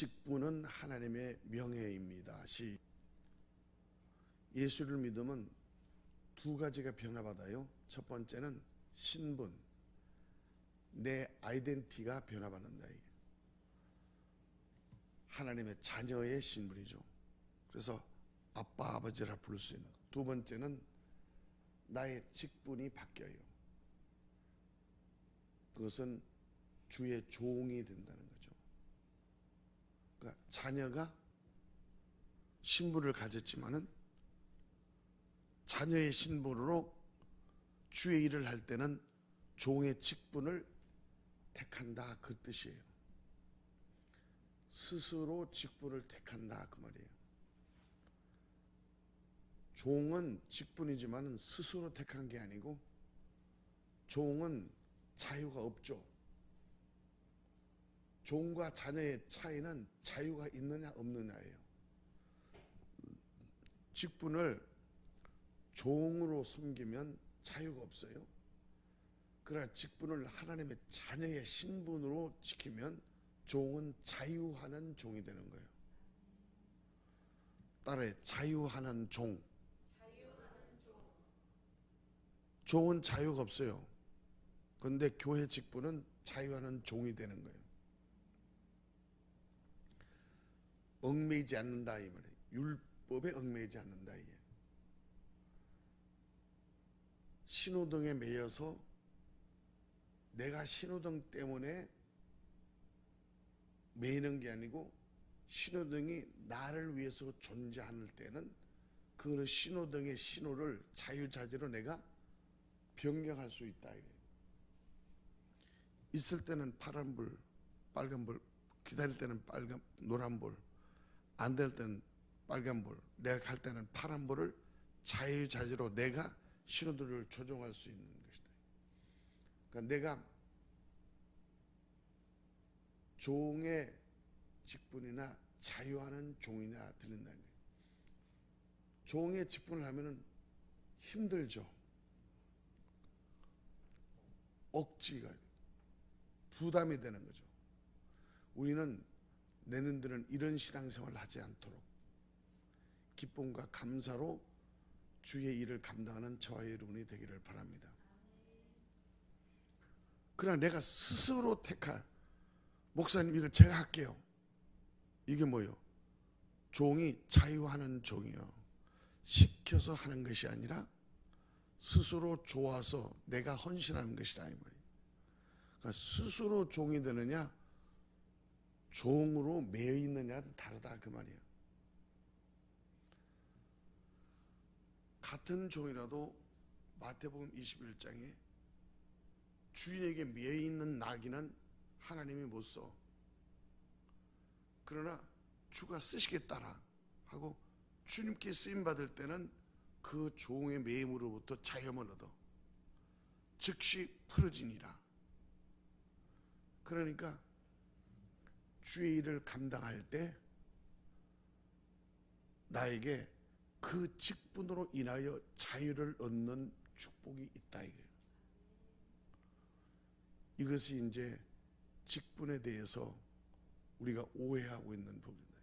직분은 하나님의 명예입니다. 예수를 믿으면 두 가지가 변화받아요. 첫 번째는 신분, 내 아이덴티티가 변화받는다. 이게 하나님의 자녀의 신분이죠. 그래서 아빠, 아버지라 부를 수 있는. 두 번째는 나의 직분이 바뀌어요. 그것은 주의 종이 된다는 거죠. 그러니까 자녀가 신분을 가졌지만은 자녀의 신분으로 주의 일을 할 때는 종의 직분을 택한다, 그 뜻이에요. 스스로 직분을 택한다, 그 말이에요. 종은 직분이지만 스스로 택한 게 아니고 종은 자유가 없죠. 종과 자녀의 차이는 자유가 있느냐 없느냐예요. 직분을 종으로 섬기면 자유가 없어요. 그러나 직분을 하나님의 자녀의 신분으로 지키면 종은 자유하는 종이 되는 거예요. 따라해, 자유하는 종. 종은 자유가 없어요. 그런데 교회 직분은 자유하는 종이 되는 거예요. 얽매이지 않는다, 이 말이에요. 율법에 얽매이지 않는다, 이게. 신호등에 매여서 내가 신호등 때문에 매이는 게 아니고 신호등이 나를 위해서 존재하는 때는 그 신호등의 신호를 자유자재로 내가 변경할 수 있다. 있을 때는 파란불, 빨간불, 기다릴 때는 노란불, 안 될 때는 빨간불, 내가 갈 때는 파란불을 자유자재로 내가 신호들을 조정할 수 있는 것이다. 그러니까 내가 종의 직분이나 자유하는 종이냐 들린다는 거예요. 종의 직분을 하면은 힘들죠. 억지가 부담이 되는 거죠. 우리는 내년들은 이런 신앙생활을 하지 않도록 기쁨과 감사로 주의 일을 감당하는 저와 여러분이 되기를 바랍니다. 그러나 내가 스스로 택한, 목사님 이거 제가 할게요. 이게 뭐예요? 종이 자유하는 종이요. 시켜서 하는 것이 아니라 스스로 좋아서 내가 헌신하는 것이다, 이 말이에요. 그러니까 스스로 종이 되느냐 종으로 매여 있느냐는 다르다, 그 말이에요. 같은 종이라도 마태복음 21장에 주인에게 매여 있는 나귀는 하나님이 못 써. 그러나 주가 쓰시겠다라 하고 주님께 쓰임 받을 때는 그 종의 매임으로부터 자유함을 얻어 즉시 풀어지니라. 그러니까 주의 일을 감당할 때 나에게 그 직분으로 인하여 자유를 얻는 축복이 있다, 이거예요. 이것이 이제 직분에 대해서 우리가 오해하고 있는 부분이다.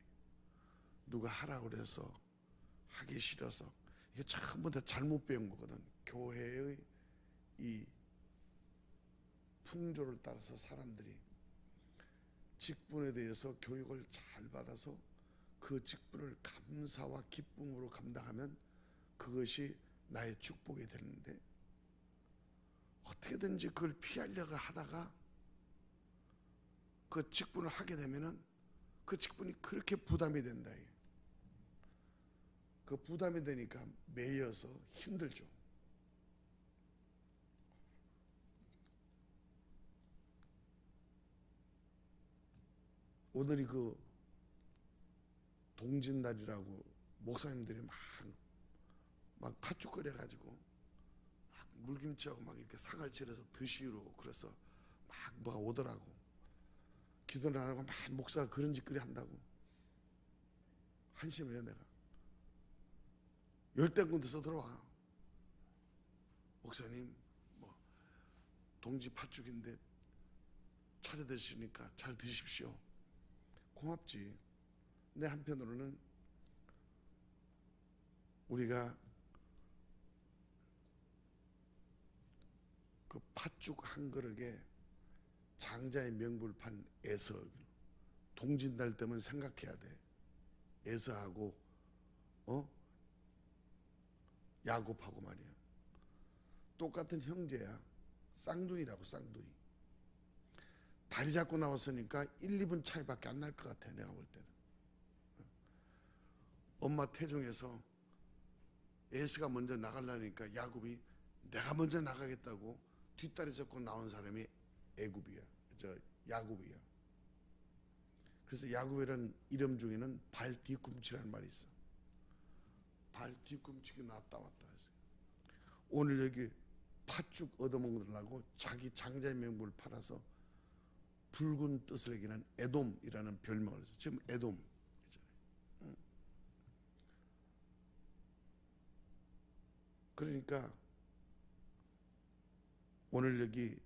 누가 하라고 그래서 하기 싫어서, 이게 전부 다 잘못 배운 거거든. 교회의 이 풍조를 따라서 사람들이 직분에 대해서 교육을 잘 받아서 그 직분을 감사와 기쁨으로 감당하면 그것이 나의 축복이 되는데, 어떻게든지 그걸 피하려고 하다가 그 직분을 하게 되면은 그 직분이 그렇게 부담이 된다. 그 부담이 되니까 매여서 힘들죠. 오늘이 그 동짓날이라고 목사님들이 막 팥죽 끓여가지고 막 물김치하고 막 이렇게 상을 차려서 드시고, 그래서 막 뭐가 오더라고. 기도를 안 하고 막 목사가 그런 짓거리 한다고 한심해요. 내가 열댓 군데서 들어와. 목사님 뭐 동지 팥죽인데 차려 드시니까 잘 드십시오. 고맙지. 근데 한편으로는 우리가 그 팥죽 한 그릇에 장자의 명분을 판 에서, 동짓날 때면 생각해야 돼. 에서하고 야곱하고 말이야. 똑같은 형제야. 쌍둥이라고, 쌍둥이. 다리 잡고 나왔으니까 1, 2분 차이밖에 안 날 것 같아, 내가 볼 때는. 엄마 태중에서 에서가 먼저 나가려니까 야곱이 내가 먼저 나가겠다고 뒷다리 잡고 나온 사람이 애굽이야. 야곱이야. 그래서 야곱이라는 이름 중에는 발 뒤꿈치라는 말이 있어. 발 뒤꿈치가 났다 왔다 했어요. 오늘 여기 팥죽 얻어먹으려고 자기 장자의 명분을 팔아서 붉은 뜻을 얘기하는 에돔이라는 별명을 했어요. 지금 에돔 있잖아요. 그러니까 오늘 여기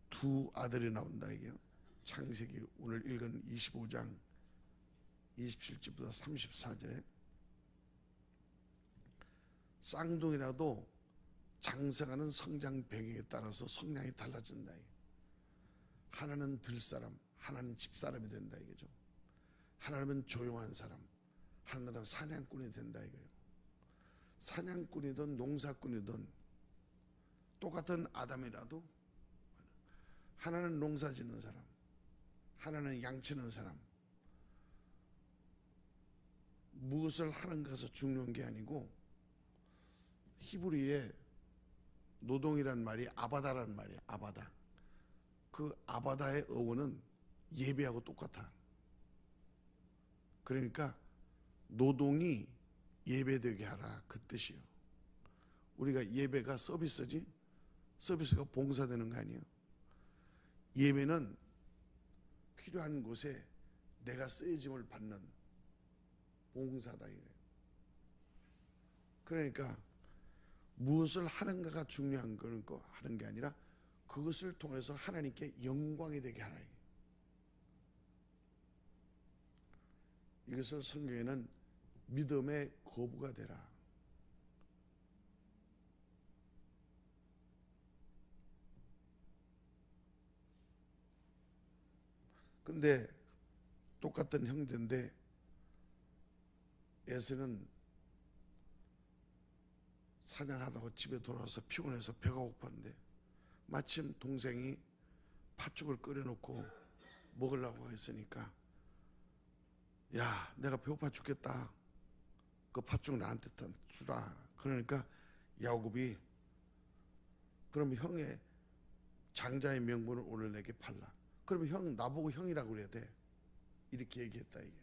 두 아들이 나온다 이게요. 창세기 오늘 읽은 25장 27절부터 34절에 쌍둥이라도 장성하는 성장 배경에 따라서 성량이 달라진다. 하나는 들사람, 하나는 집사람이 된다 이거죠. 하나는 조용한 사람, 하나는 사냥꾼이 된다 이거예요. 사냥꾼이든 농사꾼이든 똑같은 아담이라도 하나는 농사 짓는 사람, 하나는 양치는 사람. 무엇을 하는 것에서 중요한 게 아니고, 히브리에 노동이란 말이 아바다란 말이에요. 아바다. 그 아바다의 어원은 예배하고 똑같아. 그러니까 노동이 예배되게 하라, 그 뜻이요. 우리가 예배가 서비스지, 서비스가 봉사되는 거 아니에요. 예배는 필요한 곳에 내가 쓰여짐을 받는 봉사다 이거예요. 그러니까 무엇을 하는가가 중요한 거 하는 게 아니라 그것을 통해서 하나님께 영광이 되게 하라. 이것을 성경에는 믿음의 거부가 되라. 근데 똑같은 형제인데 에서는 사냥하다가 집에 돌아와서 피곤해서 배가 고팠는데 마침 동생이 팥죽을 끓여놓고 먹으려고 했으니까, 야, 내가 배고파 죽겠다, 그 팥죽 나한테 주라. 그러니까 야곱이 그럼 형의 장자의 명분을 오늘 내게 팔라. 그러면 형 나보고 형이라고 그래야 돼. 이렇게 얘기했다 이게.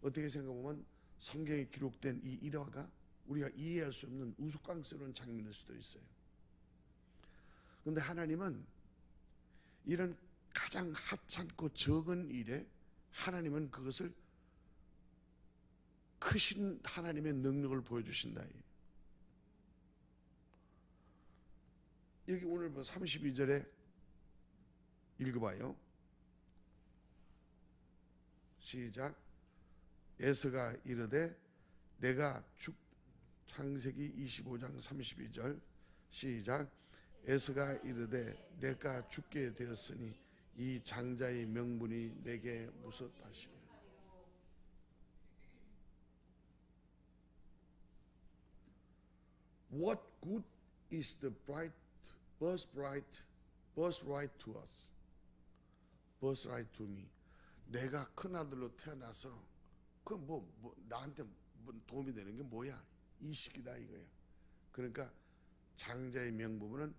어떻게 생각하면 성경에 기록된 이 일화가 우리가 이해할 수 없는 우스꽝스러운 장면일 수도 있어요. 그런데 하나님은 이런 가장 하찮고 적은 일에 하나님은 그것을 크신 하나님의 능력을 보여주신다. 여기 오늘 32절에 읽어봐요. 시작. 에서가 이르되 내가 창세기 25장 32절 시작. 에서가 이르되 내가 죽게 되었으니 이 장자의 명분이 내게 무섭다시며. What good is the birthright to us? birthright to me. 내가 큰아들로 태어나서 그 나한테 도움이 되는 게 뭐야? 이식이다 이거야. 그러니까 장자의 명분은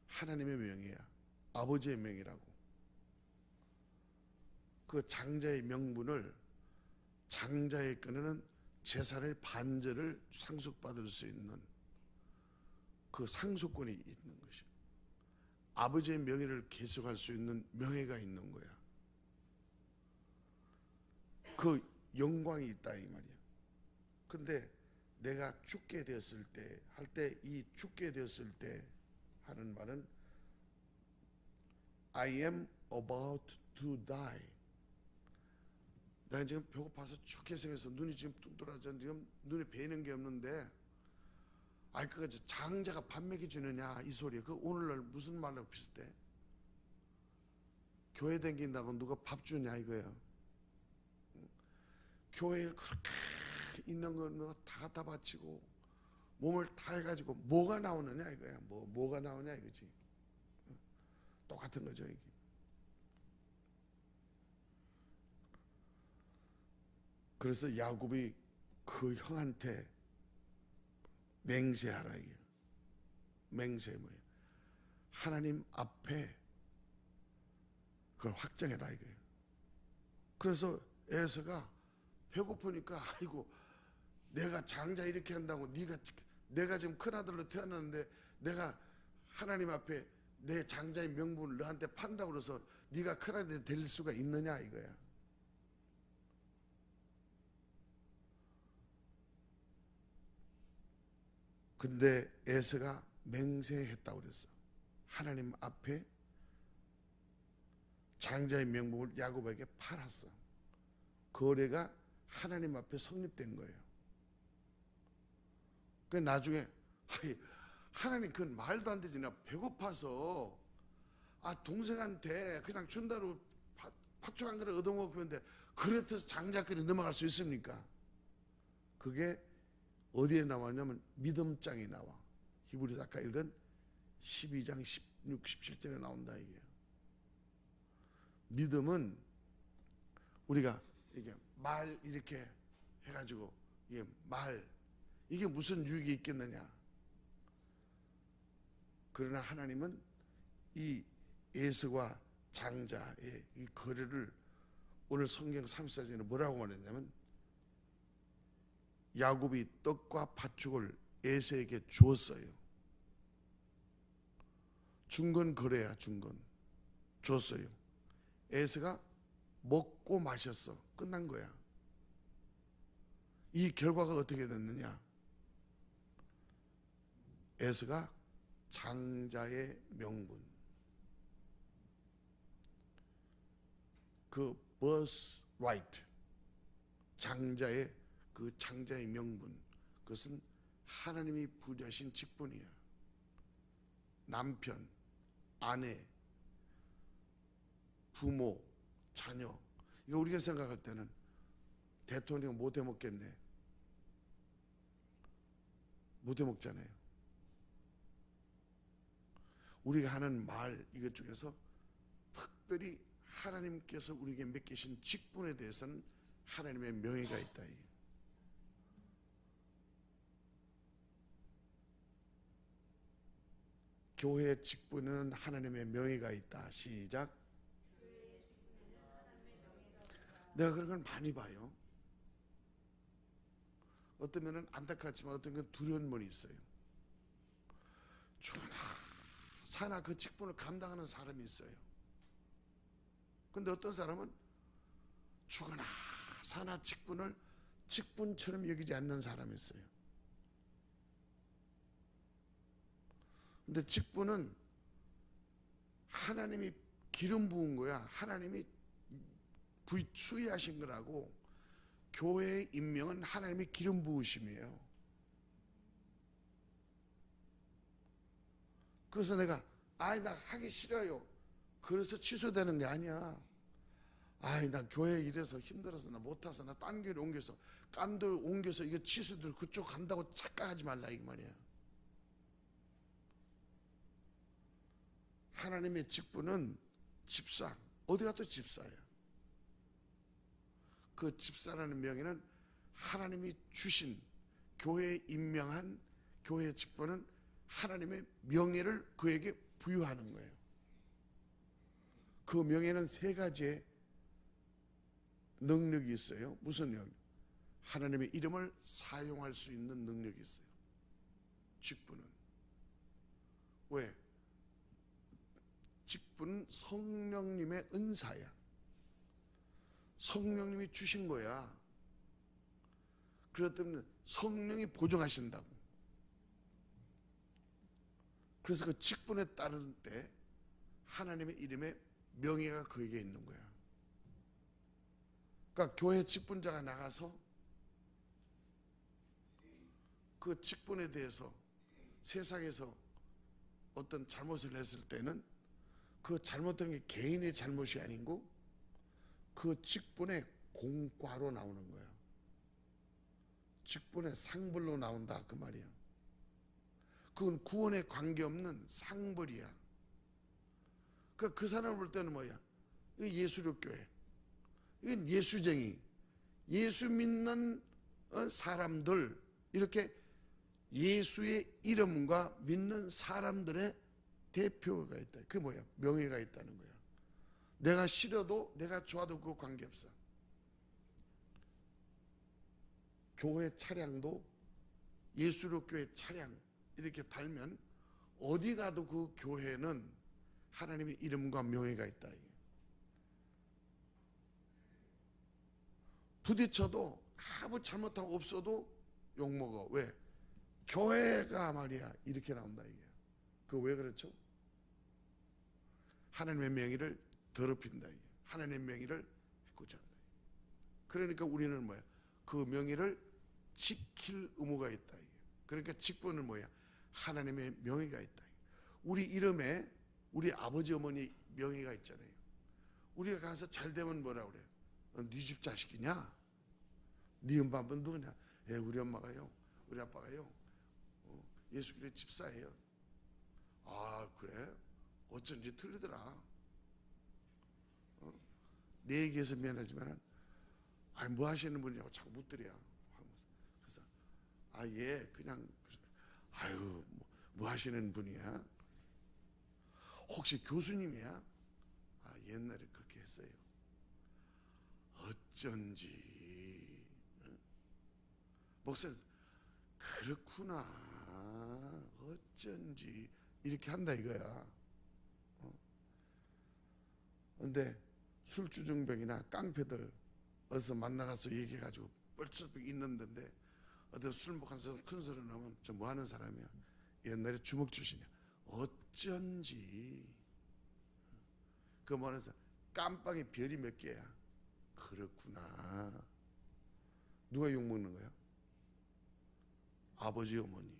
하나님의 명이야. 아버지의 명이라고. 그 장자의 명분을 장자의 끈에는 재산의 반절을 상속받을 수 있는 그 상속권이 있는 것이야. 아버지의 명예를 계속할 수 있는 명예가 있는 거야. 그 영광이 있다 이 말이야. 근데 내가 죽게 되었을 때 할 때 이 죽게 되었을 때 하는 말은 I am about to die. 나 지금 배고파서 죽게 생겨서 눈이 지금 뚝 돌아져 지금 눈에 베이는 게 없는데 그거 장자가 밥 먹여주느냐 이 소리야. 그 오늘날 무슨 말로 비슷해? 교회 다닌다고 누가 밥 주냐 이거야. 교회에 그렇게 있는 거 다 갖다 바치고 몸을 다 해가지고 뭐가 나오느냐 이거야. 뭐가 나오냐 이거지. 똑같은 거죠 이게. 그래서 야곱이 그 형한테 맹세하라 이게. 맹세 뭐예요? 하나님 앞에 그걸 확정해라 이거예요. 그래서 에서가 배고프니까 아이고 내가 장자 이렇게 한다고 내가 지금 큰아들로 태어났는데 내가 하나님 앞에 내 장자의 명분을 너한테 판다고 그래서 네가 큰아들이 될 수가 있느냐 이거야. 근데 에서가 맹세했다고 그랬어. 하나님 앞에 장자의 명분을 야곱에게 팔았어. 거래가 하나님 앞에 성립된 거예요. 그 나중에 하나님 그건 말도 안 되지. 나 배고파서 동생한테 그냥 준다로 팥죽 한 그릇 얻어먹으면 돼. 그렇다고 장자끼리 넘어갈 수 있습니까? 그게 어디에 나왔냐면 믿음장에 나와. 히브리서 아까 읽은 12장 16, 17절에 나온다 이게. 믿음은 우리가 이게 말 이렇게 해가지고 이게 이게 무슨 유익이 있겠느냐. 그러나 하나님은 이 에서와 장자의 이 거래를 오늘 성경 34절에 뭐라고 말했냐면 야곱이 떡과 팥죽을 에서에게 주었어요. 준 건 거래야. 준 건 줬어요. 에서가 먹고 마셨어. 끝난 거야. 이 결과가 어떻게 됐느냐. 에서가 장자의 명분, 그 birthright, 장자의 명분, 그것은 하나님이 부여하신 직분이야. 남편, 아내, 부모, 자녀. 이거 우리가 생각할 때는 대통령 못 해먹겠네. 못 해먹잖아요. 우리가 하는 말 이것 중에서 특별히 하나님께서 우리에게 맡기신 직분에 대해서는 하나님의 명예가 있다. 교회의 직분에는 하나님의 명예가 있다. 시작. 내가 그런 걸 많이 봐요. 어떤 면은 안타깝지만 어떤 건 두려운 면이 있어요. 죽어나 사나 그 직분을 감당하는 사람이 있어요. 근데 어떤 사람은 죽어나 사나 직분을 직분처럼 여기지 않는 사람이 있어요. 근데 직분은 하나님이 기름 부은 거야. 하나님이 수의하신 거라고. 교회의 임명은 하나님이 기름 부으심이에요. 그래서 내가 나 하기 싫어요. 그래서 취소되는 게 아니야. 나 교회 일해서 힘들어서 나 못해서 나 딴 교회로 옮겨서 깐들 옮겨서 이거 취소들 그쪽 간다고 착각하지 말라 이 말이야. 하나님의 직분은 집사. 어디 가도 집사야. 그 집사라는 명예는 하나님이 주신 교회에 임명한 교회의 직분은 하나님의 명예를 그에게 부여하는 거예요. 그 명예는 세 가지의 능력이 있어요. 무슨 능력? 하나님의 이름을 사용할 수 있는 능력이 있어요. 직분은. 왜? 직분은 성령님의 은사야. 성령님이 주신 거야. 그렇기 때문에 성령이 보증하신다고. 그래서 그 직분에 따를 때 하나님의 이름의 명예가 그에게 있는 거야. 그러니까 교회 직분자가 나가서 그 직분에 대해서 세상에서 어떤 잘못을 했을 때는 그 잘못된 게 개인의 잘못이 아니고 그 직분의 공과로 나오는 거야. 직분의 상벌로 나온다 그 말이야. 그건 구원에 관계없는 상벌이야. 그러니까 그 사람을 볼 때는 뭐야? 예수력 교회. 이건 예수쟁이. 예수 믿는 사람들, 이렇게 예수의 이름과 믿는 사람들의 대표가 있다. 그게 뭐야? 명예가 있다는 거야. 내가 싫어도 내가 좋아도 그거 관계없어. 교회 차량도 예수력 교회 차량 이렇게 달면 어디 가도 그 교회는 하나님의 이름과 명예가 있다. 부딪혀도 아무 잘못하고 없어도 욕먹어. 왜? 교회가 말이야 이렇게 나온다 이게. 그 왜 그렇죠? 하나님의 명의를 더럽힌다 이게. 하나님의 명의를 해코지 한다. 그러니까 우리는 뭐야? 그 명의를 지킬 의무가 있다 이게. 그러니까 직분은 뭐야? 하나님의 명의가 있다. 우리 이름에 우리 아버지 어머니 명의가 있잖아요. 우리가 가서 잘 되면 뭐라 그래? 네 집 자식이냐? 네 엄마는 누구냐? 예, 우리 엄마가요, 우리 아빠가요, 예수 그리스도 집사예요. 아 그래? 어쩐지 틀리더라. 내 얘기해서 미안하지만, 아니 뭐 하시는 분이냐고 자꾸 묻더래요. 그래서 아 예, 그냥 아유 뭐 하시는 분이야? 혹시 교수님이야? 아 옛날에 그렇게 했어요. 어쩐지 목사님 그렇구나 어쩐지 이렇게 한다 이거야. 근데 술주정병이나 깡패들 어디서 만나가서 얘기해가지고 뻘쩍 있는데 어디 술 먹으면서 큰 소리 나면 저 뭐 하는 사람이야? 옛날에 주먹 출신이야. 어쩐지 그 뭐라서 깜빵에 별이 몇 개야. 그렇구나. 누가 욕먹는 거야? 아버지 어머니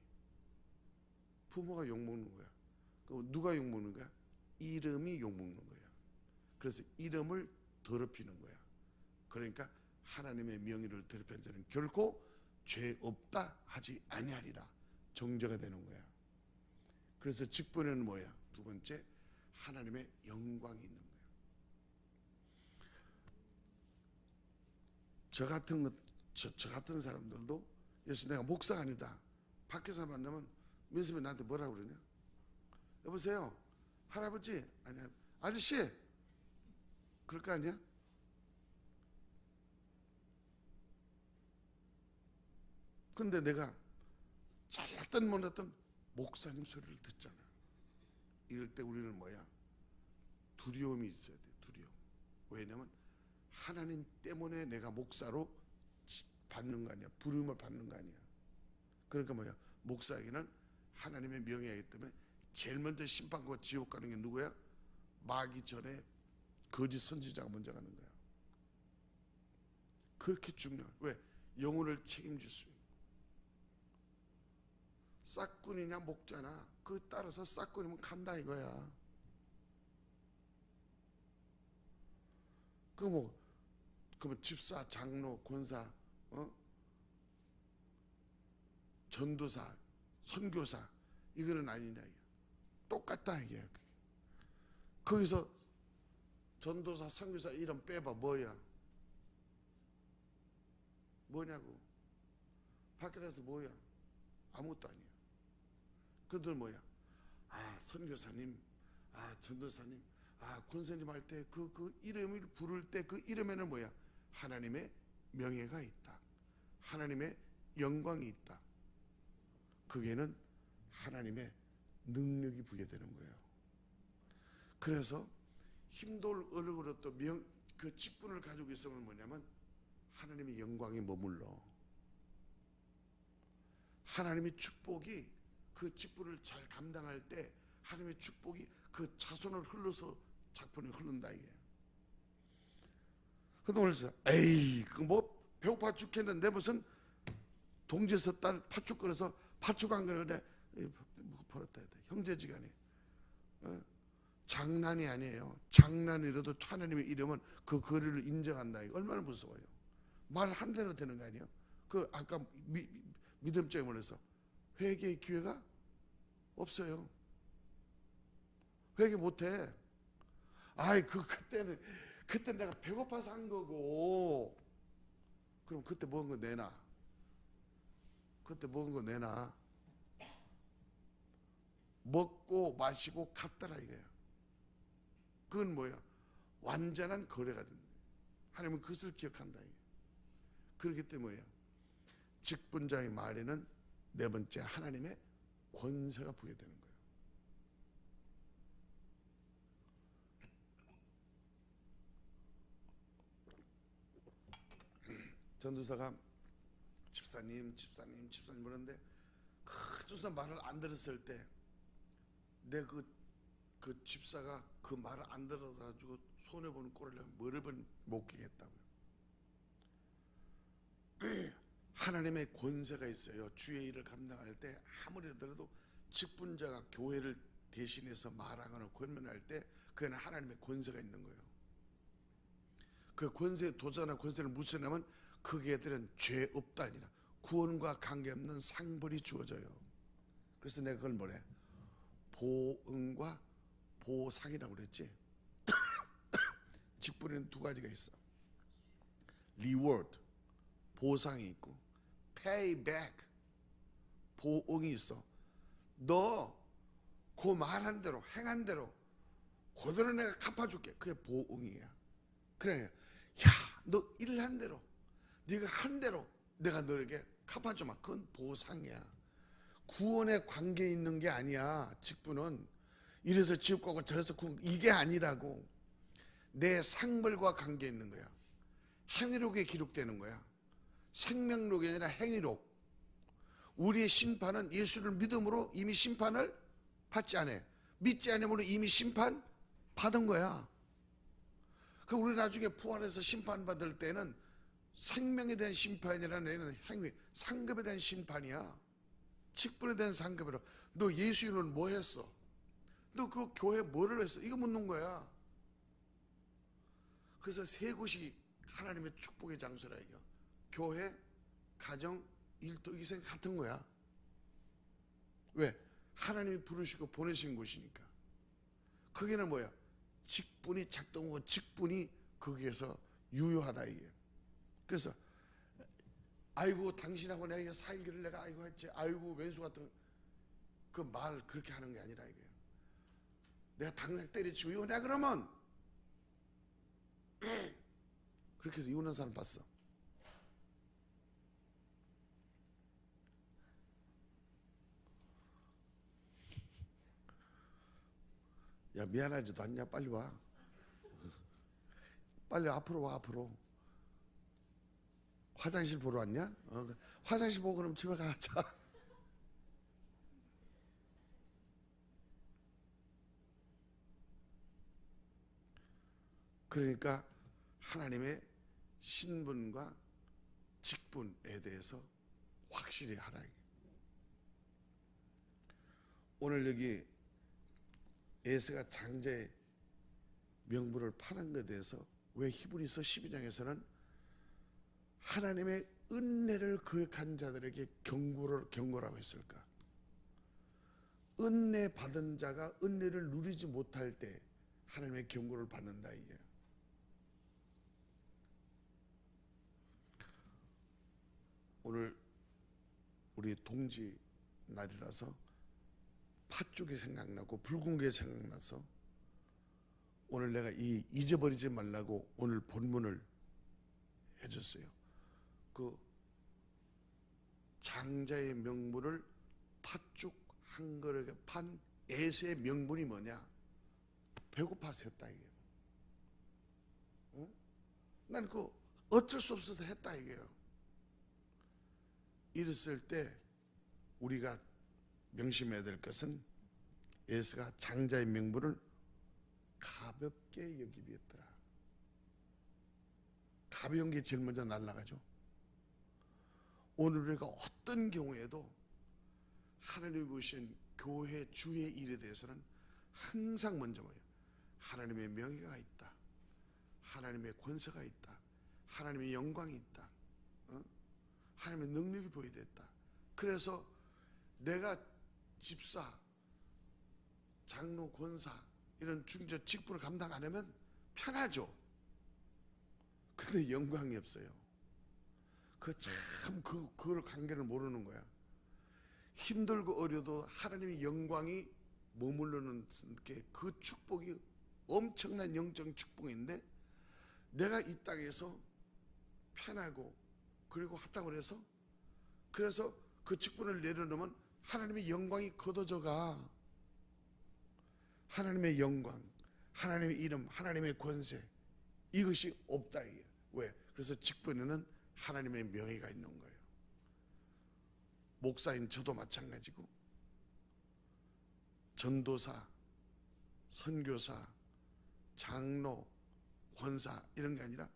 부모가 욕먹는 거야. 그 누가 욕먹는 거야? 이름이 욕먹는 거야. 그래서 이름을 더럽히는 거야. 그러니까 하나님의 명의를 더럽힌 자는 결코 죄 없다 하지 아니하리라 정죄가 되는 거야. 그래서 직분에는 뭐야? 두 번째, 하나님의 영광이 있는 거야. 저 같은 사람들도 예수 내가 목사가 아니다. 밖에서 만나면 민수이 나한테 뭐라고 그러냐? 여보세요, 할아버지, 아니 아저씨, 그럴 거 아니야? 근데 내가 잘났든 못났든 목사님 소리를 듣잖아. 이럴 때 우리는 뭐야? 두려움이 있어야 돼. 두려움. 왜냐면 하나님 때문에 내가 목사로 받는 거 아니야. 부름을 받는 거 아니야. 그러니까 뭐야? 목사에게는 하나님의 명예이기 때문에 제일 먼저 심판과 지옥 가는 게 누구야? 마귀 전에 거짓 선지자가 먼저 가는 거야. 그렇게 중요해. 왜? 영혼을 책임질 수 있고. 싹꾼이냐 목자나 그 따라서 싹꾼이면 간다 이거야. 그러면 집사, 장로, 권사, 전도사, 선교사 이거는 아니냐. 똑같다 이게. 거기서 전도사, 선교사 이름 빼봐 뭐야? 뭐냐고. 밖에 나서 뭐야? 아무것도 아니야. 그들 뭐야? 아 선교사님, 아 전도사님, 아 권사님 할 때 그 이름을 부를 때 그 이름에는 뭐야? 하나님의 명예가 있다. 하나님의 영광이 있다. 그게는 하나님의 능력이 부여되는 거예요. 그래서 힘돌 얼굴로 또 그 직분을 가지고 있으면 뭐냐면 하나님의 영광이 머물러. 하나님의 축복이 그 직분을 잘 감당할 때 하나님의 축복이 그 자손을 흘러서 작품에 흐른다 이게. 근데 오늘 에이 그 뭐 배고파 죽겠는데 무슨 동지에서 딸 팥죽 끓여서 팥죽 안 그래 버렸다 해야 돼. 형제지간에 장난이 아니에요. 장난이라도 하나님의 이름은 그 거리를 인정한다. 이거 얼마나 무서워요. 말 한 대로 되는 거 아니에요? 그 아까 믿음적인 면에서 회개의 기회가 없어요. 회개 못해. 아이 그때 내가 배고파서 한 거고. 그럼 그때 먹은 거 내놔. 그때 먹은 거 내놔. 먹고 마시고 갔더라 이거야. 그건 뭐야? 완전한 거래가 된다. 하나님은 그것을 기억한다. 그렇기 때문에 직분자의 말에는 네 번째 하나님의 권세가 부여되는 거예요. 전도사가 집사님 그러는데 그 주사 말을 안 들었을 때 내 그 집사가 그 말을 안 들어가지고 손해보는 꼴을 내가 머리를 못 끼겠다고요. 하나님의 권세가 있어요. 주의 일을 감당할 때 아무리 하더라도 직분자가 교회를 대신해서 말하거나 권면할 때 그에는 하나님의 권세가 있는 거예요. 그 권세에 도전하는 권세를 무시하면 그게들은 죄 없다 아니라 구원과 관계없는 상벌이 주어져요. 그래서 내가 그걸 뭐래? 보응과 보상이라고 그랬지. 직분에는 두 가지가 있어. reward, 보상이 있고 payback, 보응이 있어. 너 그 말한 대로 행한 대로 그대로 내가 갚아줄게. 그게 보응이야. 그래, 야, 너 일한 대로 네가 한 대로 내가 너에게 갚아주마. 그건 보상이야. 구원에 관계 있는 게 아니야. 직분은 이래서 지옥 가고 저래서 구원, 이게 아니라고. 내 상벌과 관계 있는 거야. 행위록에 기록되는 거야. 생명록이 아니라 행위록. 우리의 심판은 예수를 믿음으로 이미 심판을 받지 않아요. 믿지 않으면 이미 심판 받은 거야. 그 우리 나중에 부활해서 심판받을 때는 생명에 대한 심판이라는 애는 행위, 상급에 대한 심판이야. 직분에 대한 상급으로. 너 예수 이름은 뭐 했어? 너 그 교회 뭐를 했어? 이거 묻는 거야. 그래서 세 곳이 하나님의 축복의 장소라 이거. 교회, 가정, 일도 이게 같은 거야. 왜? 하나님이 부르시고 보내신 곳이니까. 거기는 뭐야? 직분이 작동하고 직분이 거기에서 유효하다 이게. 그래서 아이고 당신하고 내가 4일기를 내가 아이고 했지, 아이고 왼수 같은 그 말 그렇게 하는 게 아니라 이게. 내가 당장 때려치고 이혼해 그러면 그렇게 해서 이혼한 사람 봤어. 야 미안하지도 않냐? 빨리 와. 빨리 앞으로 와. 앞으로. 화장실 보러 왔냐? 화장실 보고 그럼 집에 가자. 그러니까 하나님의 신분과 직분에 대해서 확실히 하라. 오늘 여기 에스가 장자의 명부를 파는 것에 대해서 왜 히브리서 12장에서는 하나님의 은혜를 거역한 자들에게 경고라고 했을까? 은혜 받은 자가 은혜를 누리지 못할 때 하나님의 경고를 받는다 이게. 오늘 우리 동지 날이라서 팥죽이 생각나고 붉은 게 생각나서 오늘 내가 잊어버리지 말라고 오늘 본문을 해줬어요. 그 장자의 명분을 팥죽 한 그릇에 판 에서의 명분이 뭐냐? 배고파서 했다 이게. 난 그 어쩔 수 없어서 했다 이게요. 이랬을 때 우리가 명심해야 될 것은 예수가 장자의 명분을 가볍게 여기겠더라. 가벼운 게 제일 먼저 날아가죠. 오늘 우리가 어떤 경우에도 하나님이 보신 교회 주의 일에 대해서는 항상 먼저 뭐예요? 하나님의 명예가 있다, 하나님의 권세가 있다, 하나님의 영광이 있다, 하나님의 능력이 보여졌다. 그래서 내가 집사, 장로, 권사 이런 중저 직분을 감당 안 하면 편하죠. 근데 영광이 없어요. 그걸 관계를 모르는 거야. 힘들고 어려도 하나님의 영광이 머무르는 게 그 축복이 엄청난 영적 축복인데, 내가 이 땅에서 편하고 그리고 하다고 해서 그래서 그 직분을 내려놓으면 하나님의 영광이 걷어져 가. 하나님의 영광, 하나님의 이름, 하나님의 권세, 이것이 없다 이게. 왜? 그래서 직분에는 하나님의 명예가 있는 거예요. 목사인 저도 마찬가지고, 전도사, 선교사, 장로, 권사 이런 게 아니라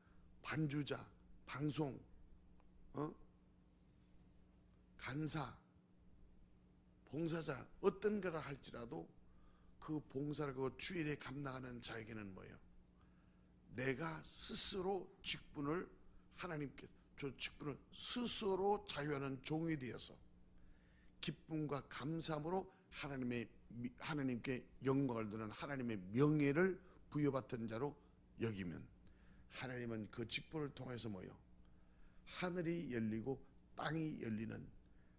반주자, 방송, 간사, 봉사자, 어떤 거라 할지라도 그 봉사를 그 주일에 감당하는 자에게는 뭐예요? 내가 스스로 직분을, 하나님께 저 직분을 스스로 자유하는 종이 되어서 기쁨과 감사함으로 하나님께 영광을 드리는 하나님의 명예를 부여받은 자로 여기면, 하나님은 그 직분을 통해서 뭐예요? 하늘이 열리고 땅이 열리는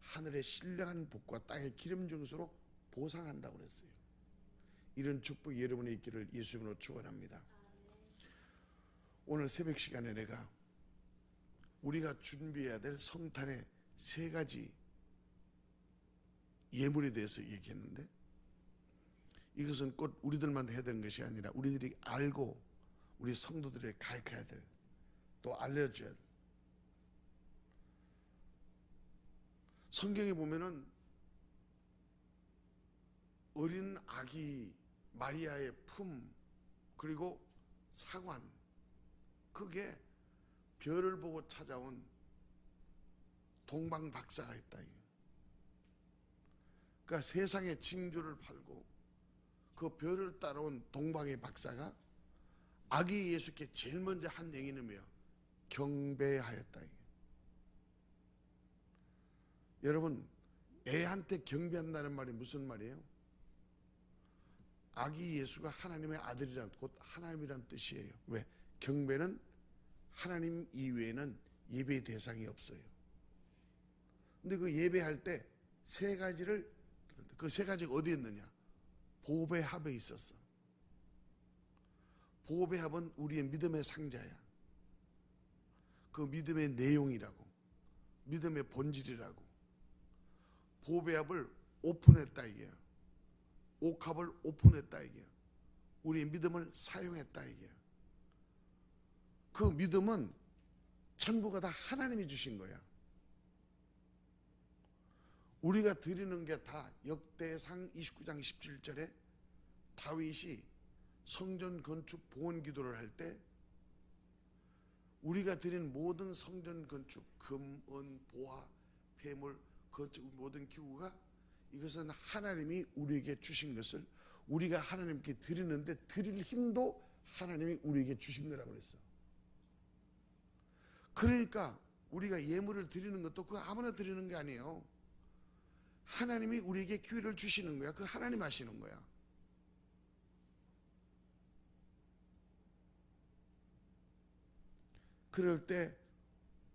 하늘의 신령한 복과 땅의 기름 증수로 보상한다고 그랬어요. 이런 축복이 여러분의 있기를 예수 이름으로 축원합니다. 오늘 새벽 시간에 내가 우리가 준비해야 될 성탄의 3가지 예물에 대해서 얘기했는데, 이것은 꼭 우리들만 해야 되는 것이 아니라 우리들이 알고 우리 성도들에게 가르쳐야 될, 또 알려줘야 될. 성경에 보면은 어린 아기 마리아의 품, 그리고 사관, 그게 별을 보고 찾아온 동방 박사가 있다. 그러니까 세상의 징조를 팔고 그 별을 따라온 동방의 박사가 아기 예수께 제일 먼저 한 얘기는 뭐예요? 경배하였다. 여러분, 애한테 경배한다는 말이 무슨 말이에요? 아기 예수가 하나님의 아들이라, 곧 하나님이란 뜻이에요. 왜? 경배는 하나님 이외에는 예배 대상이 없어요. 근데 그 예배할 때 3가지를, 그 3가지가 어디에 있느냐? 보배합에 있었어. 보배합은 우리의 믿음의 상자야. 그 믿음의 내용이라고, 믿음의 본질이라고. 보배합을 오픈했다 이게요. 옥합을 오픈했다 이게요. 우리의 믿음을 사용했다 이게요. 그 믿음은 전부가 다 하나님이 주신 거야. 우리가 드리는 게 다 역대상 29장 17절에 다윗이 성전 건축 봉헌 기도를 할 때 우리가 드린 모든 성전 건축, 금, 은, 보화, 폐물, 건축 모든 기구가, 이것은 하나님이 우리에게 주신 것을 우리가 하나님께 드리는데 드릴 힘도 하나님이 우리에게 주신 거라고 그랬어. 그러니까 우리가 예물을 드리는 것도 그거 아무나 드리는 게 아니에요. 하나님이 우리에게 기회를 주시는 거야. 그 하나님 하시는 거야. 그럴 때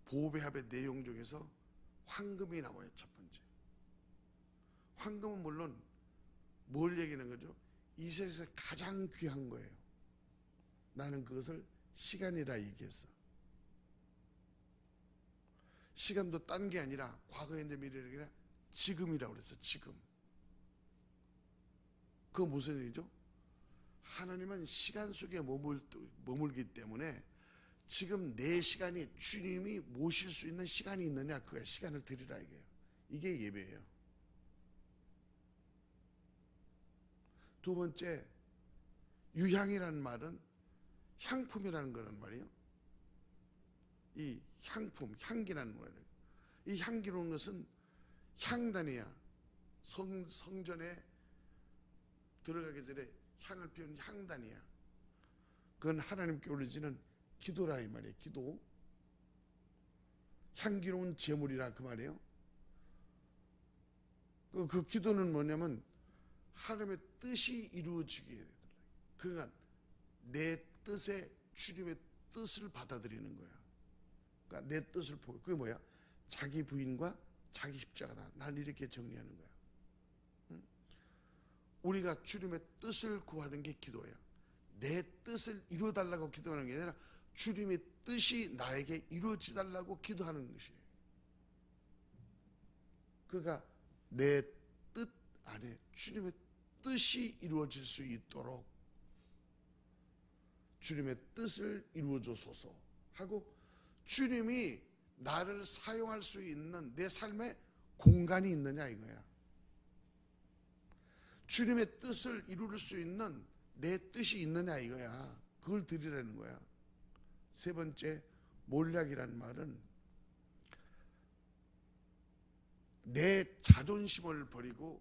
보배합의 내용 중에서 황금이 나와요. 첫 번째. 황금은 물론 뭘 얘기하는 거죠? 이 세상에서 가장 귀한 거예요. 나는 그것을 시간이라 얘기했어. 시간도 딴 게 아니라 과거, 현재, 미래가 아니라 지금이라고 그랬어. 지금. 그거 무슨 일이죠? 하나님은 시간 속에 머물기 때문에 지금 내 시간이 주님이 모실 수 있는 시간이 있느냐, 그거야. 시간을 드리라 이게요. 이게 예배예요. 두 번째, 유향이라는 말은 향품이라는 거란 말이에요. 이 향품, 향기라는 거예요. 이 향기로운 것은 향단이야. 성전에 들어가기 전에 향을 피우는 향단이야. 그건 하나님께 올려지는 기도라 이 말이에요. 기도. 향기로운 제물이라 그 말이에요. 그 기도는 뭐냐면 하나님의 뜻이 이루어지게 되더라. 그러니까 내 뜻에 주님의 뜻을 받아들이는 거야. 그러니까 내 뜻을 보고 그게 뭐야? 자기 부인과 자기 십자가다. 난 이렇게 정리하는 거야. 응? 우리가 주님의 뜻을 구하는 게 기도야. 내 뜻을 이루어달라고 기도하는 게 아니라 주님의 뜻이 나에게 이루어지달라고 기도하는 것이에요. 그러니까 내 뜻 안에 주님의 뜻이 이루어질 수 있도록 주님의 뜻을 이루어줘소서 하고 주님이 나를 사용할 수 있는 내 삶에 공간이 있느냐 이거야. 주님의 뜻을 이룰 수 있는 내 뜻이 있느냐 이거야. 그걸 드리라는 거야. 세 번째, 몰약이라는 말은 내 자존심을 버리고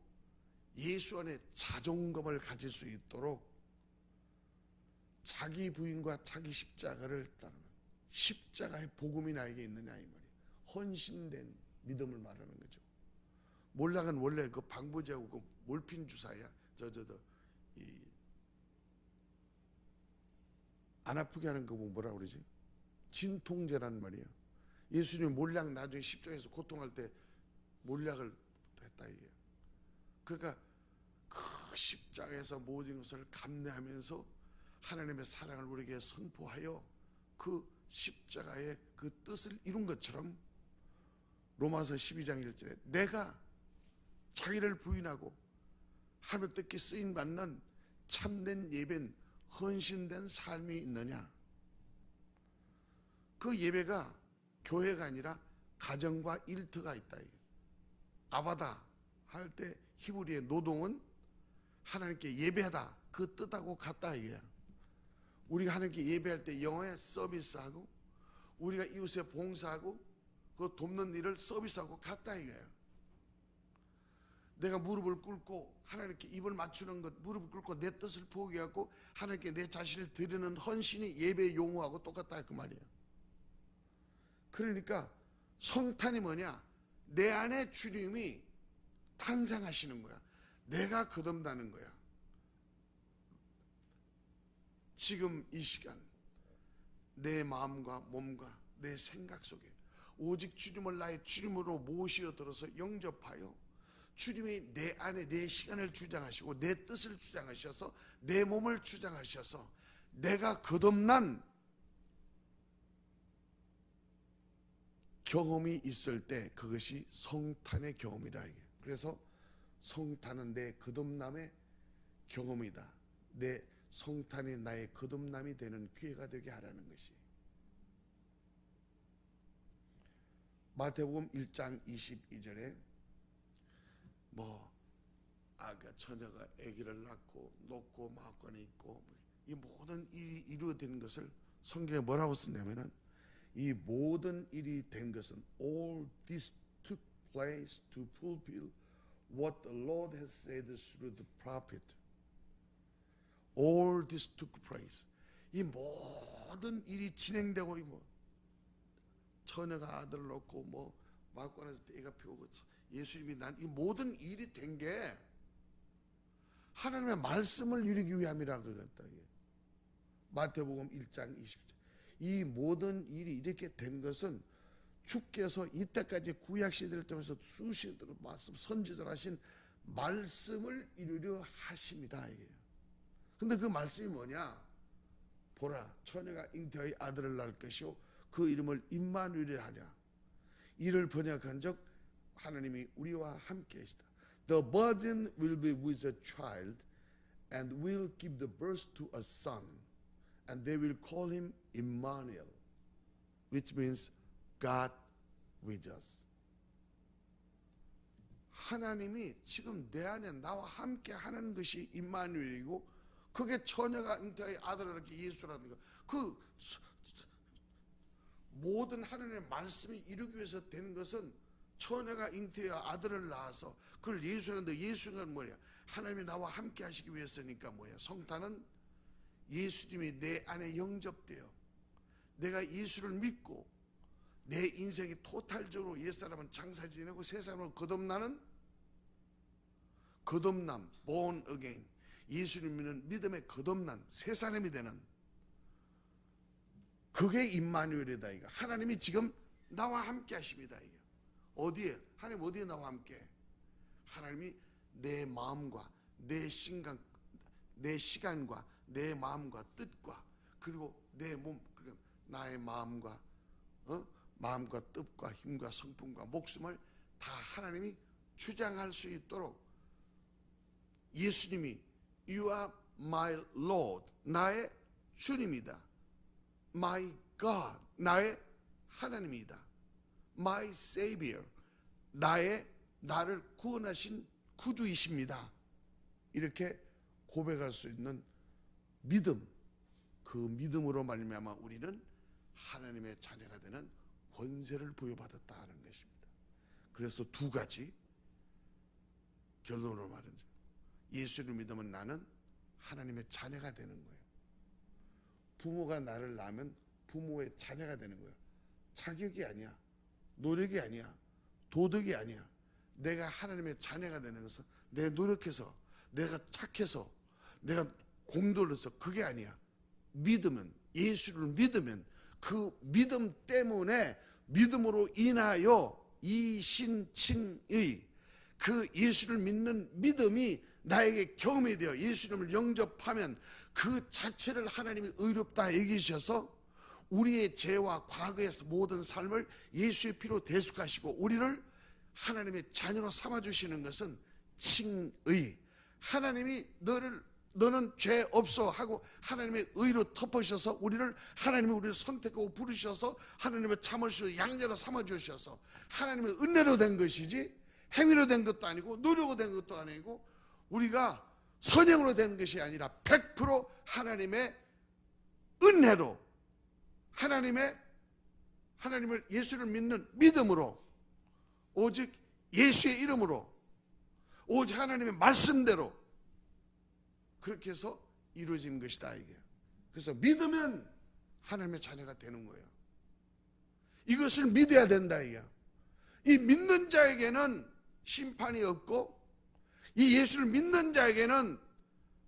예수 안에 자존감을 가질 수 있도록 자기 부인과 자기 십자가를 따르는 십자가의 복음이 나에게 있느냐 이 말이에요. 헌신된 믿음을 말하는 거죠. 몰락은 원래 그 방부제하고 그 몰핀 주사야. 안 아프게 하는 거 뭐라 그러지? 진통제란 말이에요. 예수님이 몰락 나중에 십자가에서 고통할 때 몰락을 했다 이게. 그러니까 그 십자가에서 모든 것을 감내하면서 하나님의 사랑을 우리에게 선포하여 그 십자가의 그 뜻을 이룬 것처럼 로마서 12장 1절에 내가 자기를 부인하고 하나님의 뜻께 쓰임 받는 참된 예배는 헌신된 삶이 있느냐. 그 예배가 교회가 아니라 가정과 일터가 있다. 아바다 할 때 히브리의 노동은 하나님께 예배하다 그 뜻하고 같다 이게야. 우리가 하나님께 예배할 때 영어에 서비스하고 우리가 이웃에 봉사하고 그 돕는 일을 서비스하고 같다 이거예요. 내가 무릎을 꿇고 하나님께 입을 맞추는 것, 무릎을 꿇고 내 뜻을 포기하고 하나님께 내 자신을 드리는 헌신이 예배의 용어하고 똑같다 그 말이에요. 그러니까 성탄이 뭐냐? 내 안에 주님이 탄생하시는 거야. 내가 거듭나는 거야. 지금 이 시간 내 마음과 몸과 내 생각 속에 오직 주님을 나의 주님으로 모시어 들어서 영접하여 주님이 내 안에 내 시간을 주장하시고 내 뜻을 주장하셔서 내 몸을 주장하셔서 내가 거듭난 경험이 있을 때 그것이 성탄의 경험이다. 그래서 성탄은 내 거듭남의 경험이다. 내 성탄이 나의 거듭남이 되는 기회가 되게 하라는 것이. 마태복음 1장 22절에 처녀가 아기를 낳고 놓고 마관에 있고 이 모든 일이 이루어진 것을 성경에 뭐라고 쓰냐면은 이 모든 일이 된 것은 all this took place to fulfill what the Lord has said through the prophet. All this took place. 이 모든 일이 진행되고 처녀가 아들을 낳고 마관에서 애가 피우고 예수님이 난 이 모든 일이 된 게 하나님의 말씀을 이루기 위함이라 그랬다. 마태복음 1장 20절. 이 모든 일이 이렇게 된 것은 주께서 이때까지 구약시대를 통해서 수시대로 말씀 선지자로 하신 말씀을 이루려 하십니다. 근데 그 말씀이 뭐냐? 보라, 처녀가 잉태의 아들을 낳을 것이요 그 이름을 임마누엘이라 하랴. 이를 번역한 적 하나님이 우리와 함께 계시다. The virgin will be with a child and will give the birth to a son and they will call him Emmanuel, which means God with us. 하나님이 지금 내 안에 나와 함께 하는 것이 임마누엘이고 그게 처녀가 잉태의 아들을 낳게 예수라는 거. 그 모든 하나님의 말씀이 이루기 위해서 되는 것은 처녀가 잉태하여 아들을 낳아서 그걸 예수하는데, 예수는 뭐냐? 하나님이 나와 함께 하시기 위해서니까 뭐야? 성탄은 예수님이 내 안에 영접돼요. 내가 예수를 믿고 내 인생이 토탈적으로, 옛사람은 장사 지내고 새사람은 거듭나는 거듭남, born again, 예수님 믿는 믿음의 거듭난 새 사람이 되는, 그게 임마누엘이다. 이거 하나님이 지금 나와 함께 하십니다. 이게 어디에? 하나님 어디에 나와 함께? 하나님이 내 마음과 내 시간과 내 마음과 뜻과 그리고 내 몸, 그리고 나의 마음과 마음과 뜻과 힘과 성품과 목숨을 다 하나님이 주장할 수 있도록 예수님이 You are my Lord, 나의 주님이다. My God, 나의 하나님이다. My Savior, 나를 구원하신 구주이십니다. 이렇게 고백할 수 있는 믿음, 그 믿음으로 말미암아 우리는 하나님의 자녀가 되는 권세를 부여받았다 하는 것입니다. 그래서 두 가지 결론으로 말하는, 예수를 믿으면 나는 하나님의 자녀가 되는 거예요. 부모가 나를 낳으면 부모의 자녀가 되는 거예요. 자격이 아니야, 노력이 아니야, 도덕이 아니야. 내가 하나님의 자녀가 되는 것은 내 노력해서, 내가 착해서, 내가 공돌려서 그게 아니야. 믿으면, 예수를 믿으면 그 믿음 때문에, 믿음으로 인하여 이신칭의 그 예수를 믿는 믿음이 나에게 경험이 되어 예수님을 영접하면 그 자체를 하나님이 의롭다 여기셔서 우리의 죄와 과거의 모든 삶을 예수의 피로 대속하시고 우리를 하나님의 자녀로 삼아주시는 것은 칭의. 하나님이 너는 죄 없어 하고 하나님의 의로 덮으셔서 하나님이 우리를 선택하고 부르셔서 하나님의 참으시고 양자로 삼아주셔서 하나님의 은혜로 된 것이지 행위로 된 것도 아니고 노력으로 된 것도 아니고 우리가 선행으로 된 것이 아니라 100% 하나님의 은혜로, 하나님을 예수를 믿는 믿음으로, 오직 예수의 이름으로, 오직 하나님의 말씀대로 그렇게 해서 이루어진 것이다 이게. 그래서 믿으면 하나님의 자녀가 되는 거예요. 이것을 믿어야 된다 이게. 이 믿는 자에게는 심판이 없고 이 예수를 믿는 자에게는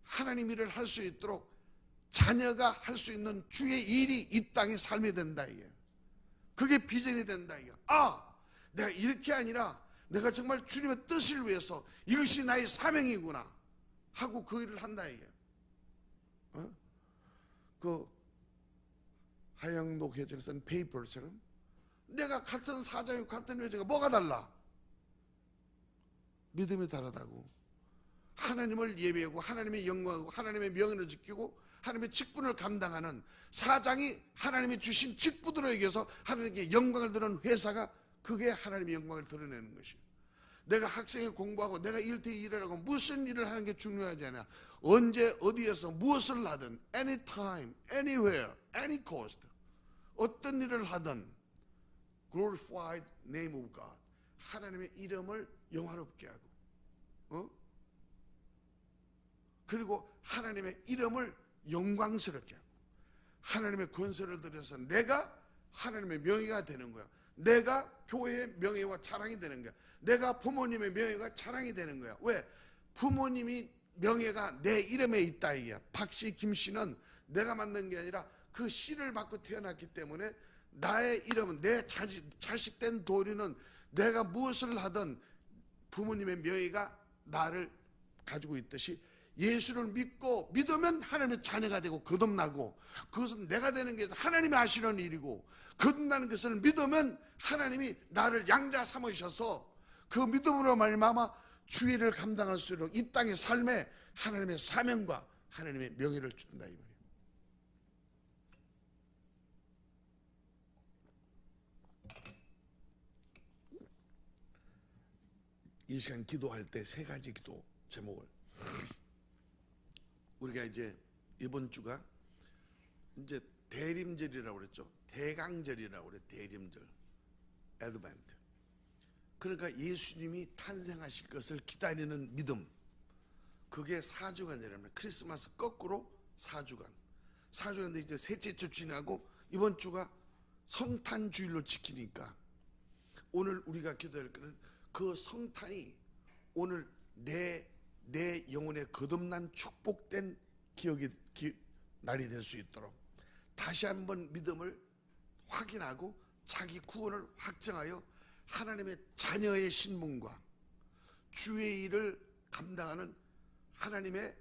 하나님 일을 할 수 있도록 자녀가 할 수 있는 주의 일이 이 땅에 삶이 된다 이게. 그게 비전이 된다 이게. 내가 이렇게 아니라 내가 정말 주님의 뜻을 위해서 이것이 나의 사명이구나 하고 그 일을 한다 이게. 그 하영록 회장이 쓴 페이퍼처럼 내가 같은 사장이고 같은 회장이 뭐가 달라? 믿음이 다르다고. 하나님을 예배하고 하나님의 영광하고 하나님의 명예를 지키고 하나님의 직분을 감당하는 사장이 하나님이 주신 직분으로 여겨서 하나님께 영광을 드리는 회사가, 그게 하나님의 영광을 드러내는 것이에요. 내가 학생이 공부하고 내가 일대일 일을 하고 무슨 일을 하는 게 중요하지 않아. 언제 어디에서 무엇을 하든 anytime, anywhere, any cost, 어떤 일을 하든 glorify name of God, 하나님의 이름을 영화롭게 하고 그리고 하나님의 이름을 영광스럽게 하고 하나님의 권세를 들여서 내가 하나님의 명예가 되는 거야. 내가 교회의 명예와 자랑이 되는 거야. 내가 부모님의 명예가 자랑이 되는 거야. 왜? 부모님이 명예가 내 이름에 있다 이게. 박씨, 김씨는 내가 만든 게 아니라 그 씨를 받고 태어났기 때문에 나의 이름은, 내 자식된 도리는 내가 무엇을 하든 부모님의 명예가 나를 가지고 있듯이 예수를 믿으면 하나님의 자녀가 되고 거듭나고, 그것은 내가 되는 게 하나님이 하시는 일이고, 거듭나는 것을 믿으면 하나님이 나를 양자 삼으셔서 그 믿음으로 말미암아 주의를 감당할 수 있도록 이 땅의 삶에 하나님의 사명과 하나님의 명예를 준다 이 말이에요. 이 시간 기도할 때 세 가지 기도 제목을, 우리가 이제 이번 주가 이제 대림절이라고 그랬죠. 대강절이라고 그래. 대림절, 애드벤트. 그러니까 예수님이 탄생하실 것을 기다리는 믿음, 그게 4주간이랍니다. 크리스마스 거꾸로 4주간. 4주간인데 이제 셋째 주 지나고 이번 주가 성탄 주일로 지키니까 오늘 우리가 기도할 거는 그 성탄이 오늘 내 영혼에 거듭난 축복된 날이 될 수 있도록 다시 한번 믿음을 확인하고 자기 구원을 확정하여 하나님의 자녀의 신분과 주의 일을 감당하는 하나님의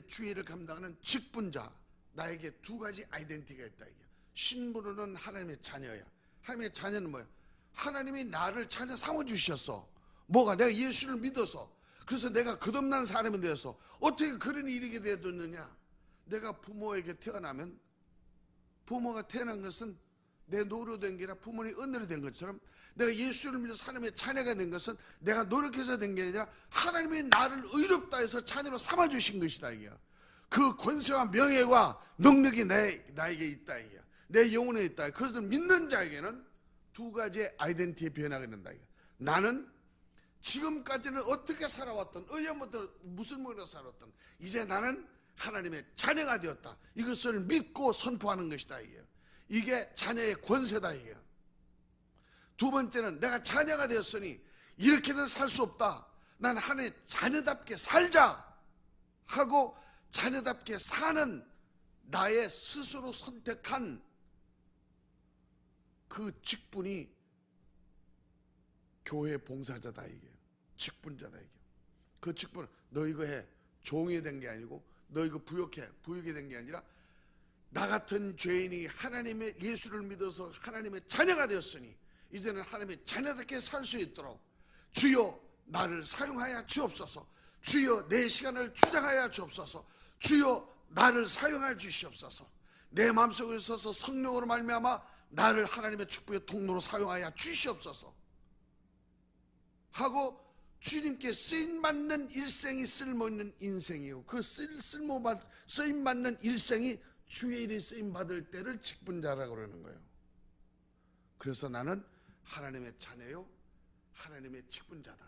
주의 일을 감당하는 직분자, 나에게 두 가지 아이덴티티가 있다. 이게 신분으로는 하나님의 자녀야. 하나님의 자녀는 뭐야? 하나님이 나를 자녀 삼아주셨어. 뭐가? 내가 예수를 믿어서. 그래서 내가 거듭난 사람이 되어서. 어떻게 그런 일이 되었느냐? 내가 부모에게 태어나면, 부모가 태어난 것은 내 노력으로 된 게 아니라 부모님 은혜로 된 것처럼, 내가 예수를 믿어서 하나님의 자녀가 된 것은 내가 노력해서 된 게 아니라 하나님이 나를 의롭다 해서 자녀로 삼아주신 것이다. 이게 그 권세와 명예와 능력이 나에게 있다. 이게 내 영혼에 있다. 그것을 믿는 자에게는 두 가지의 아이덴티티의 변화가 된다. 나는 지금까지는 어떻게 살아왔던, 의연부터 무슨 모양으로 살았던, 이제 나는 하나님의 자녀가 되었다. 이것을 믿고 선포하는 것이다. 이게 자녀의 권세다. 이게 두 번째는 내가 자녀가 되었으니 이렇게는 살 수 없다. 난 하나님의 자녀답게 살자 하고 자녀답게 사는 나의 스스로 선택한 그 직분이 교회 봉사자다. 이게 직분자다. 이게 그 직분은 너 이거 해, 종이 된 게 아니고 너 이거 부역이 된 게 아니라 나 같은 죄인이 하나님의 예수를 믿어서 하나님의 자녀가 되었으니 이제는 하나님의 자녀답게 살 수 있도록 주여 나를 사용하여 주옵소서. 주여 내 시간을 주장하여 주옵소서. 주여 나를 사용하여 주시옵소서. 내 마음속에 있어서 성령으로 말미암아 나를 하나님의 축복의 통로로 사용하여 주시옵소서 하고 주님께 쓰임받는 일생이 쓸모있는 인생이고 그 쓰임받는 일생이 주의 일이 쓰임받을 때를 직분자라고 그러는 거예요. 그래서 나는 하나님의 자녀요, 하나님의 직분자다.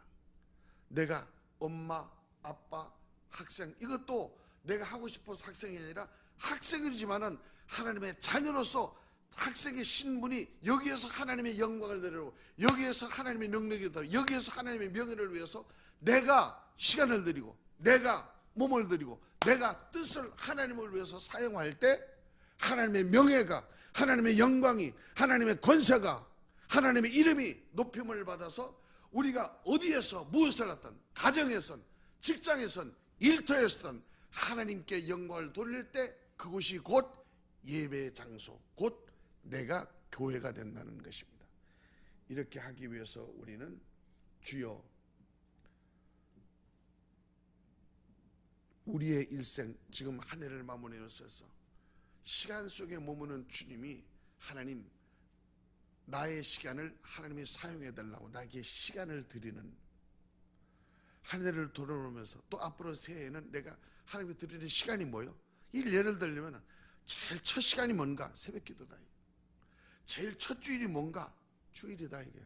내가 엄마, 아빠, 학생, 이것도 내가 하고 싶어서 학생이 아니라 학생이지만은 하나님의 자녀로서 학생의 신분이 여기에서 하나님의 영광을 드리고 여기에서 하나님의 능력이 드리고 여기에서 하나님의 명예를 위해서 내가 시간을 드리고 내가 몸을 드리고 내가 뜻을 하나님을 위해서 사용할 때 하나님의 명예가, 하나님의 영광이, 하나님의 권세가, 하나님의 이름이 높임을 받아서 우리가 어디에서 무엇을 하든 가정에선 직장에선 일터에서든 하나님께 영광을 돌릴 때 그곳이 곧 예배의 장소, 곧 내가 교회가 된다는 것입니다. 이렇게 하기 위해서 우리는 주여 우리의 일생 지금 한 해를 마무리하면서 시간 속에 머무는 주님이 하나님 나의 시간을 하나님이 사용해 달라고 나에게 시간을 드리는 한 해를 돌아오면서 또 앞으로 새해에는 내가 하나님께 드리는 시간이 뭐예요? 예를 들면 제일 첫 시간이 뭔가? 새벽 기도다. 제일 첫 주일이 뭔가? 주일이다. 이게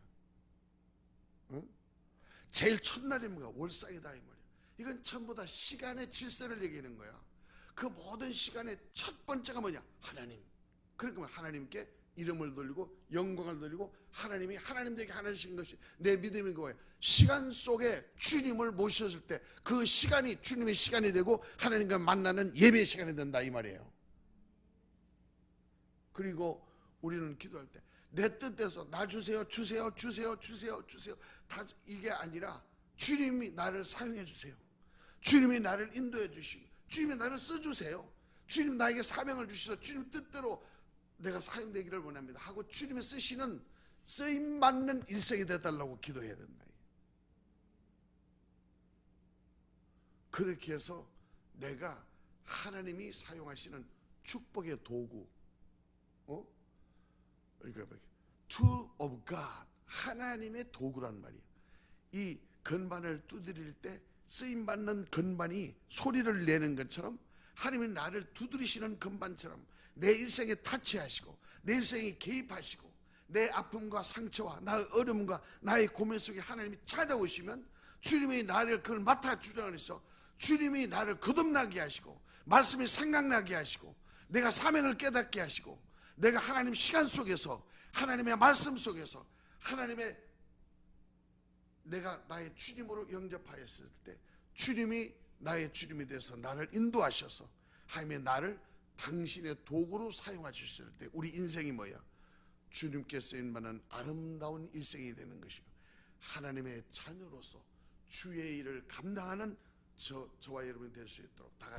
제일 첫날이 뭔가? 월상이다 이 말이야. 이건 전부 다 시간의 질서를 얘기하는 거야. 그 모든 시간의 첫 번째가 뭐냐? 하나님. 그러니까 하나님께 이름을 돌리고 영광을 돌리고 하나님이 하나님 되게 하나신 것이 내 믿음인 거예요. 시간 속에 주님을 모셨을 때 그 시간이 주님의 시간이 되고 하나님과 만나는 예배의 시간이 된다 이 말이에요. 그리고 우리는 기도할 때 내 뜻대로 나 주세요 주세요 주세요 주세요 주세요 다 이게 아니라 주님이 나를 사용해 주세요. 주님이 나를 인도해 주시고 주님이 나를 써주세요. 주님 나에게 사명을 주셔서 주님 뜻대로 내가 사용되기를 원합니다 하고 주님의 쓰시는 쓰임받는 일생이 되달라고 기도해야 된다. 그렇게 해서 내가 하나님이 사용하시는 축복의 도구, tool of God, 하나님의 도구란 말이에요. 이 건반을 두드릴 때 쓰임받는 건반이 소리를 내는 것처럼 하나님이 나를 두드리시는 건반처럼 내 일생에 타치하시고 내 일생에 개입하시고 내 아픔과 상처와 나의 어려움과 나의 고민 속에 하나님이 찾아오시면 주님이 나를 그걸 맡아 주장을 해서 주님이 나를 거듭나게 하시고 말씀이 생각나게 하시고 내가 사명을 깨닫게 하시고 내가 하나님 시간 속에서 하나님의 말씀 속에서 하나님의 내가 나의 주님으로 영접하였을 때 주님이 나의 주님이 되어서 나를 인도하셔서 하나님의 나를 당신의 도구로 사용하셨을 때 우리 인생이 뭐야? 주님께 쓰임받는 아름다운 일생이 되는 것이요 하나님의 자녀로서 주의 일을 감당하는 저와 여러분이 될 수 있도록 다 같이